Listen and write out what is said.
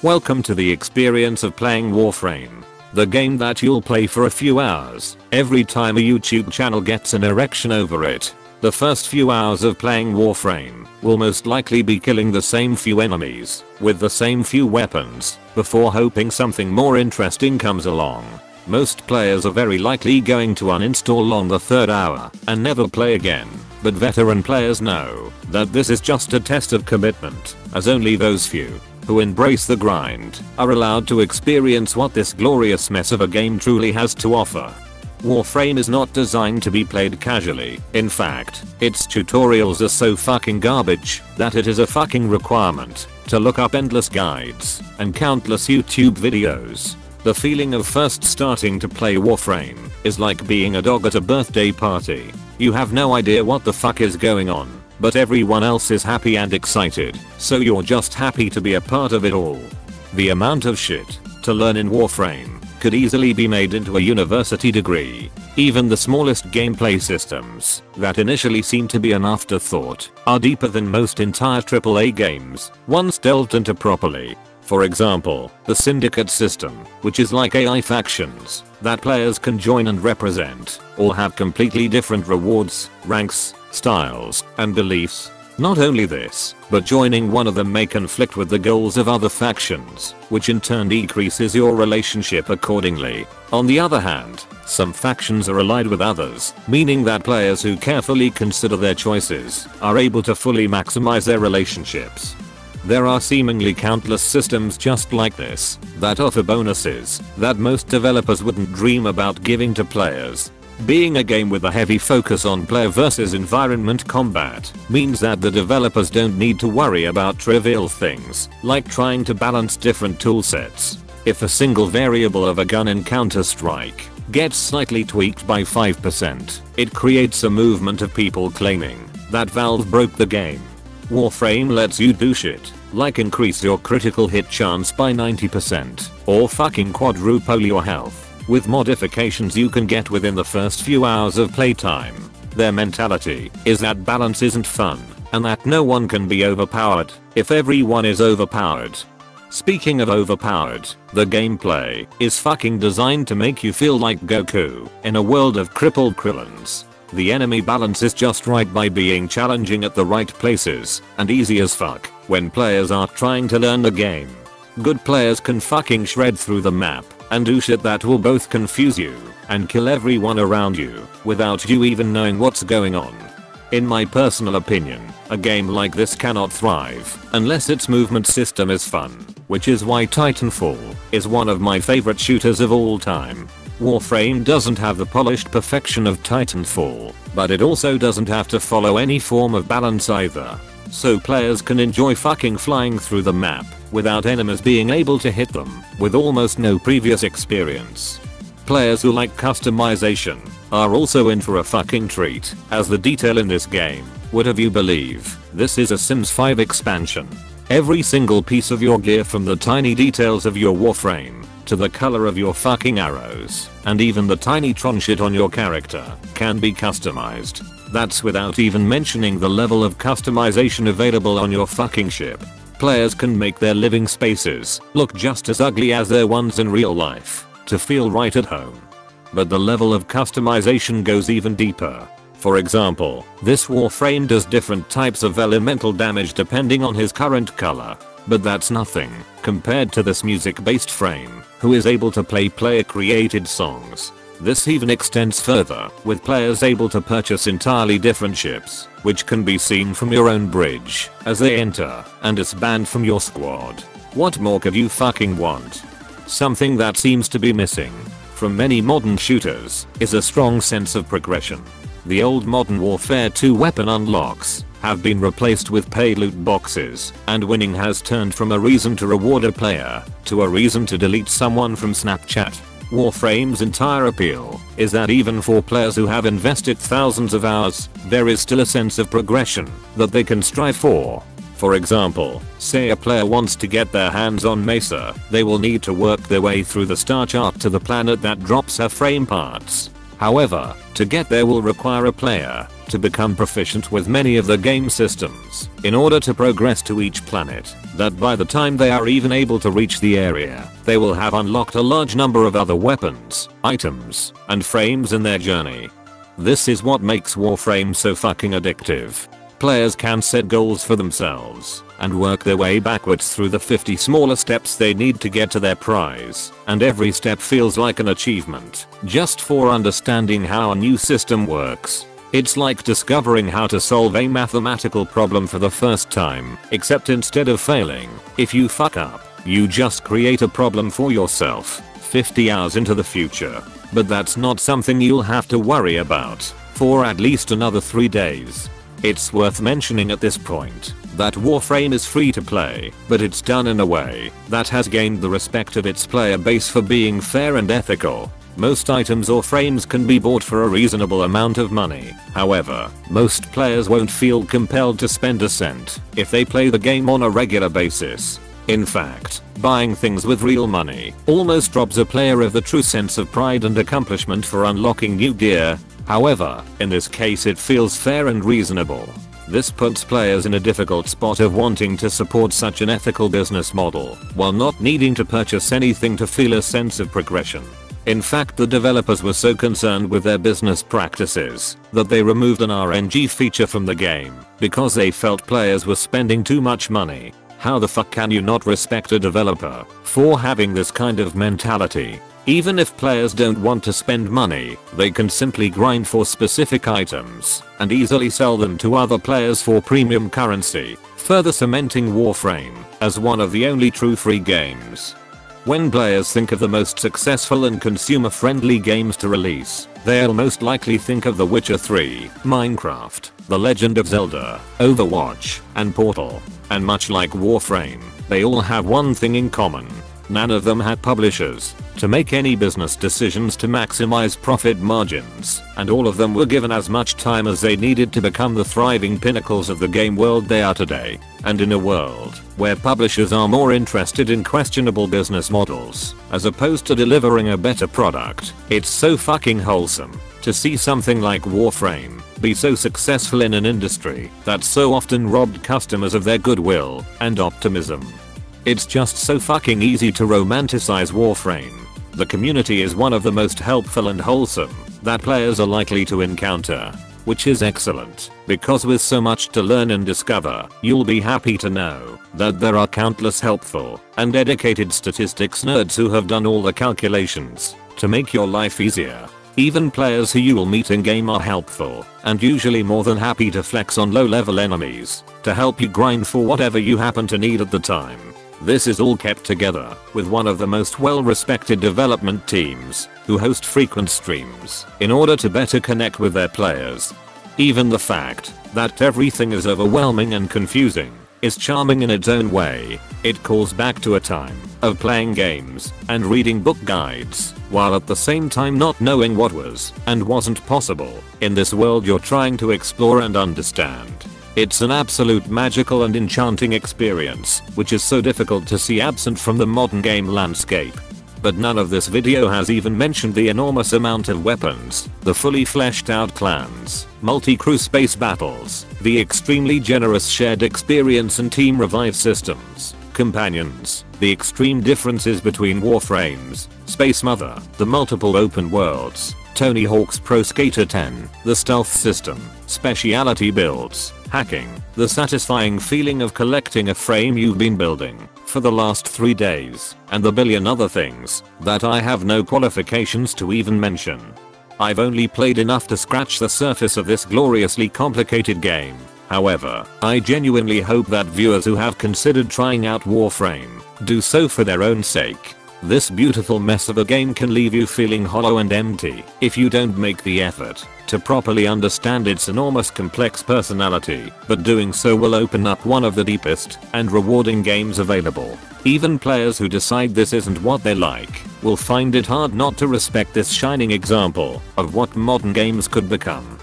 Welcome to the experience of playing Warframe. The game that you'll play for a few hours, every time a YouTube channel gets an erection over it. The first few hours of playing Warframe will most likely be killing the same few enemies, with the same few weapons, before hoping something more interesting comes along. Most players are very likely going to uninstall on the third hour and never play again, but veteran players know that this is just a test of commitment, as only those few who embrace the grind are allowed to experience what this glorious mess of a game truly has to offer. Warframe is not designed to be played casually. In fact, its tutorials are so fucking garbage that it is a fucking requirement to look up endless guides and countless YouTube videos. The feeling of first starting to play Warframe is like being a dog at a birthday party. You have no idea what the fuck is going on, but everyone else is happy and excited, so you're just happy to be a part of it all. The amount of shit to learn in Warframe could easily be made into a university degree. Even the smallest gameplay systems that initially seem to be an afterthought are deeper than most entire AAA games once delved into properly. For example, the Syndicate system, which is like AI factions that players can join and represent, all have completely different rewards, ranks, styles, and beliefs. Not only this, but joining one of them may conflict with the goals of other factions, which in turn decreases your relationship accordingly. On the other hand, some factions are allied with others, meaning that players who carefully consider their choices are able to fully maximize their relationships. There are seemingly countless systems just like this that offer bonuses that most developers wouldn't dream about giving to players. Being a game with a heavy focus on player versus environment combat means that the developers don't need to worry about trivial things like trying to balance different toolsets. If a single variable of a gun in Counter-Strike gets slightly tweaked by 5%, it creates a movement of people claiming that Valve broke the game. Warframe lets you do shit like increase your critical hit chance by 90% or fucking quadruple your health with modifications you can get within the first few hours of playtime. Their mentality is that balance isn't fun and that no one can be overpowered if everyone is overpowered. Speaking of overpowered, the gameplay is fucking designed to make you feel like Goku in a world of crippled Krillins. The enemy balance is just right by being challenging at the right places and easy as fuck when players are trying to learn the game. Good players can fucking shred through the map and do shit that will both confuse you and kill everyone around you without you even knowing what's going on. In my personal opinion, a game like this cannot thrive unless its movement system is fun, which is why Titanfall is one of my favorite shooters of all time. Warframe doesn't have the polished perfection of Titanfall, but it also doesn't have to follow any form of balance either. So players can enjoy fucking flying through the map without enemies being able to hit them with almost no previous experience. Players who like customization are also in for a fucking treat, as the detail in this game would have you believe this is a Sims 5 expansion. Every single piece of your gear, from the tiny details of your Warframe to the color of your fucking arrows, and even the tiny tron shit on your character, can be customized. That's without even mentioning the level of customization available on your fucking ship. Players can make their living spaces look just as ugly as their ones in real life to feel right at home. But the level of customization goes even deeper. For example, this Warframe does different types of elemental damage depending on his current color. But that's nothing compared to this music-based frame, who is able to play player-created songs. This even extends further, with players able to purchase entirely different ships, which can be seen from your own bridge as they enter and disband from your squad. What more could you fucking want? Something that seems to be missing from many modern shooters is a strong sense of progression. The old Modern Warfare 2 weapon unlocks have been replaced with paid loot boxes, and winning has turned from a reason to reward a player to a reason to delete someone from Snapchat. Warframe's entire appeal is that even for players who have invested thousands of hours, there is still a sense of progression that they can strive for. For example, say a player wants to get their hands on Mesa, they will need to work their way through the star chart to the planet that drops her frame parts. However, to get there will require a player to become proficient with many of the game systems in order to progress to each planet, that by the time they are even able to reach the area, they will have unlocked a large number of other weapons, items, and frames in their journey. This is what makes Warframe so fucking addictive. Players can set goals for themselves and work their way backwards through the 50 smaller steps they need to get to their prize, and every step feels like an achievement just for understanding how a new system works. It's like discovering how to solve a mathematical problem for the first time, except instead of failing, if you fuck up, you just create a problem for yourself 50 hours into the future. But that's not something you'll have to worry about for at least another 3 days. It's worth mentioning at this point that Warframe is free to play, but it's done in a way that has gained the respect of its player base for being fair and ethical. Most items or frames can be bought for a reasonable amount of money. However, most players won't feel compelled to spend a cent if they play the game on a regular basis. In fact, buying things with real money almost robs a player of the true sense of pride and accomplishment for unlocking new gear. However, in this case it feels fair and reasonable. This puts players in a difficult spot of wanting to support such an ethical business model while not needing to purchase anything to feel a sense of progression. In fact, the developers were so concerned with their business practices that they removed an RNG feature from the game because they felt players were spending too much money. How the fuck can you not respect a developer for having this kind of mentality? Even if players don't want to spend money, they can simply grind for specific items and easily sell them to other players for premium currency, further cementing Warframe as one of the only true free games. When players think of the most successful and consumer-friendly games to release, they'll most likely think of The Witcher 3, Minecraft, The Legend of Zelda, Overwatch, and Portal. And much like Warframe, they all have one thing in common. None of them had publishers to make any business decisions to maximize profit margins, and all of them were given as much time as they needed to become the thriving pinnacles of the game world they are today. And in a world where publishers are more interested in questionable business models as opposed to delivering a better product, it's so fucking wholesome to see something like Warframe be so successful in an industry that so often robbed customers of their goodwill and optimism. It's just so fucking easy to romanticize Warframe. The community is one of the most helpful and wholesome that players are likely to encounter, which is excellent, because with so much to learn and discover, you'll be happy to know that there are countless helpful and dedicated statistics nerds who have done all the calculations to make your life easier. Even players who you will meet in game are helpful and usually more than happy to flex on low level enemies to help you grind for whatever you happen to need at the time. This is all kept together with one of the most well-respected development teams who host frequent streams in order to better connect with their players. Even the fact that everything is overwhelming and confusing is charming in its own way. It calls back to a time of playing games and reading book guides while at the same time not knowing what was and wasn't possible in this world you're trying to explore and understand. It's an absolute magical and enchanting experience, which is so difficult to see absent from the modern game landscape. But none of this video has even mentioned the enormous amount of weapons, the fully fleshed out clans, multi-crew space battles, the extremely generous shared experience and team revive systems, companions, the extreme differences between Warframes, Space Mother, the multiple open worlds, Tony Hawk's Pro Skater 10, the stealth system, speciality builds, hacking, the satisfying feeling of collecting a frame you've been building for the last 3 days, and the billion other things that I have no qualifications to even mention. I've only played enough to scratch the surface of this gloriously complicated game. However, I genuinely hope that viewers who have considered trying out Warframe do so for their own sake. This beautiful mess of a game can leave you feeling hollow and empty if you don't make the effort to properly understand its enormous complex personality, but doing so will open up one of the deepest and rewarding games available. Even players who decide this isn't what they like will find it hard not to respect this shining example of what modern games could become.